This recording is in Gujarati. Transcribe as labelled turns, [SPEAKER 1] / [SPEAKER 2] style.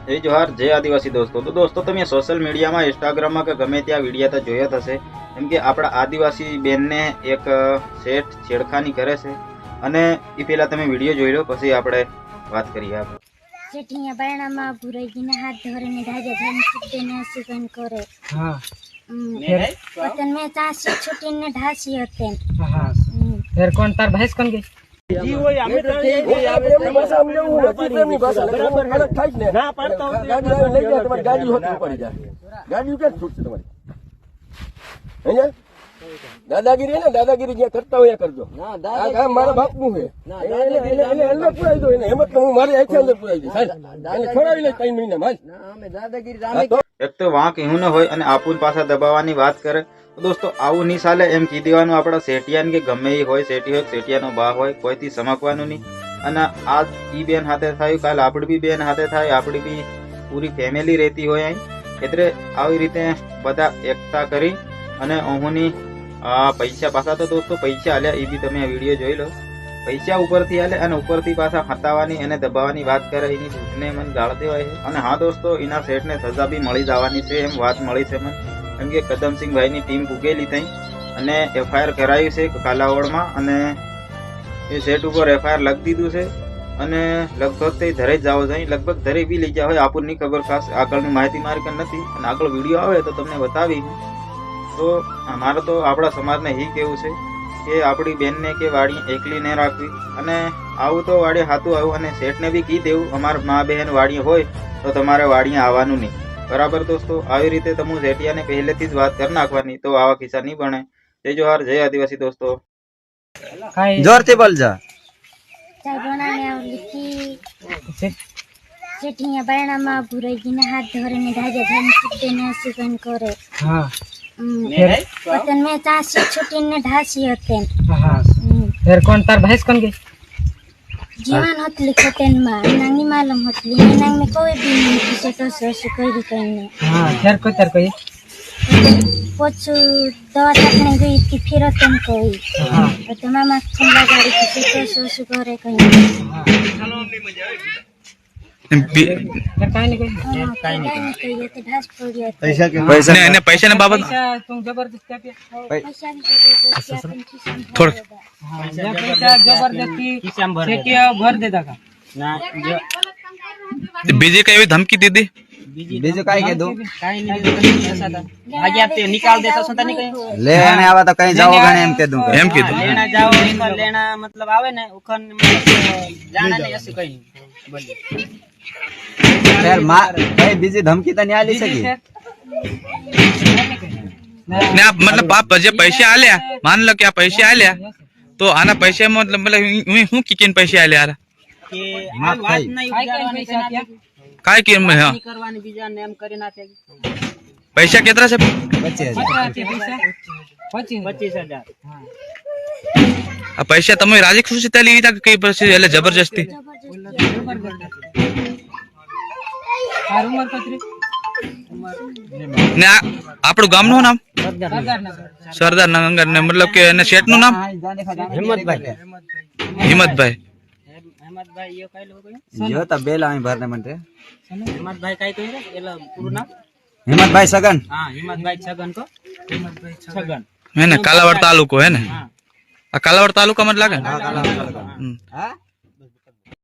[SPEAKER 1] जय जोहार जय आदिवासी दोस्तों। तो दोस्तों તમે સોશિયલ મીડિયામાં ઇન્સ્ટાગ્રામમાં કે ગમે ત્યાં વિડીયા તો જોયા થશે, કેમ કે આપણા આદિવાસી બેનને એક શેઠ છેડખાની કરે છે અને એ પહેલા તમે વિડીયો જોઈ લો, પછી આપણે વાત કરીએ.
[SPEAKER 2] શેઠિયા બારણામાં ભુરાઈજીને હાથ ધરીને ધાજે ધન છૂટીને સુગન કરે. હા પતન મેં ચાસી છૂટીને ઢાસી હતી. હા ફેર કોણ તાર ભેંસ કોણ ગઈ? જી હોય અમે તો ભાષા સમજાવું નથી, તેમની ભાષા બરાબર અલગ થાય ને. ના પાડતો ગાડી લઈ જાય, તમારી ગાડી હોતી પડી જાય. ગાડી કેમ છૂટશે તમારી? અહીંયા દાદાગીરી ને દાદાગીરી જ્યાં કરતા હોય કરજો. આ કામ મારા બાપનું છે, એને અંદર પુરાઈ દો. એને હિંમત હું મારી આંખે અંદર પુરાઈ દઈશ. એને છોડાવી લે 3 મહિના માં.
[SPEAKER 1] એક તો વાંક એવું ન હોય અને આપુન પાછા દબાવવાની વાત કરે તો દોસ્તો આવું નહીં ચાલે. એમ કહી દેવાનું આપણા શેઠિયાને કે ગમે એ હોય, શેઠી હોય શેઠિયાનો બા હોય, કોઈથી સમકવાનું નહીં. અને આજ ઈ બેન હાથે થયું, કાલ આપણી બી બેન હાથે થાય, આપણી બી પૂરી ફેમિલી રહેતી હોય અહીં. એટલે આવી રીતે બધા એકતા કરી અને અહોની પૈસા પાછા તો દોસ્તો પૈસા આલ્યા, એ બી તમે આ વિડીયો જોઈ લો. પૈસા ઉપરથી આલે અને ઉપરથી પાછા હતાવાની અને દબાવવાની વાત કરે, એની ભૂખને મને ગાળ દેવાય છે. અને હા દોસ્તો એના શેઠને સજા બી મળી જવાની છે, એમ વાત મળી છે મને. કેમ કે કદમસિંહભાઈની ટીમ પૂગેલી થઈ અને એફઆઈઆર કરાવી છે કાલાવડમાં અને એ શેઠ ઉપર એફઆઈઆર લખી દીધું છે. અને લગભગ તે ધરે જ જાવ જાય, લગભગ ધરે બી લઈ જાવ. આપણને ખબર ખાસ આગળની માહિતી મારી કે નથી, અને આગળ વિડીયો આવે તો તમને બતાવી. તો અમારે તો આપણા સમાજને એ કેવું છે કે આપણી બેનને કે વાડી એકલી ન રાખવી, અને આવું તો વાડી હાથું આવું. અને શેઠને બી કહી દેવું અમારા મા બહેન વાડી હોય તો તમારે વાડીએ આવવાનું નહીં. બરાબર દોસ્તો, આવી રીતે તમે શેઠિયાને પહેલેથી જ વાત કરી નાખવાની, તો આવા કિસ્સા નહીં બને. જય જોહાર જય આદિવાસી દોસ્તો.
[SPEAKER 3] જોરથી બોલજો.
[SPEAKER 2] શેઠિયા બારણામાં ભુરાઈજીને હાથ ધરીને ધાજે ધન છૂટીને સુગન કરે. હા પતન મેં ચાસી છૂટીને ઢાસી હતી. હા ફેર કોણ તાર ભેંસ કોણ ગઈ? જીવાન હતલી ખોટેનમાં નાંગની માલમ હતલી નાંગ મે કોઈ બી નહીં પૂછે તો સસુ કરી કઈને. હા ફેર કોઈ તાર કોઈ પોછું દવા ટાકણે ગઈ હતી ફેરતન કોઈ. હા તો મામા ખંડા ગાડી પૂછે તો સસુ કરે કઈને. હા ચાલો અમને મજા આવે.
[SPEAKER 3] પૈસા ના બાબત બીજી કઈ એવી ધમકી દીધી? બીજું કઈ કીધું?
[SPEAKER 4] નિકાલ દેતા છો તને કઈ
[SPEAKER 3] લેને આવા તો કઈ જાવ ગણે એમ કીધું. એમ કીધું
[SPEAKER 4] લેના જાવ લેના મતલબ આવે ને ઉખન જાણા ને એસી કઈ બોલી.
[SPEAKER 3] यार मार भाई બીજી ધમકી તો નહીં આલી સકી
[SPEAKER 5] ને આપ મતલબ આપ જે પૈસા આલ્યા, માન લો કે આ પૈસા આલ્યા તો આના પૈસા મતલબ હું કીકીને પૈસા આલ્યા કે
[SPEAKER 4] વાત નહીં ઉજારવાની છે
[SPEAKER 5] કાઈ કેમ હે
[SPEAKER 4] કરવાની બીજા ને એમ કરી નાખે.
[SPEAKER 5] પૈસા કેટલા છે?
[SPEAKER 4] 25,000.
[SPEAKER 5] આ પૈસા તમે રાજી ખુશી થી લીધા કે કઈ પછી એટલે જબરજસ્તી? ને આપણું ગામનું નામ સરદાર નગર ને મતલબ કે એને શેઠ નું નામ
[SPEAKER 3] હિંમતભાઈ.
[SPEAKER 5] હિંમતભાઈ
[SPEAKER 4] હિંમતભાઈ એ કઈ લોકો
[SPEAKER 3] જો તો બેલા અહીં ભરને મંડે.
[SPEAKER 4] હિંમતભાઈ કઈ કહે એટલે પૂરું નામ
[SPEAKER 3] હિંમતભાઈ સગન.
[SPEAKER 4] હા હિંમતભાઈ છગન કો હિંમતભાઈ છગન
[SPEAKER 5] હે ને કાલાવડ તાલુકો હે ને? આ કાલાવડ તાલુકામાં જ લાગે ને?
[SPEAKER 3] હા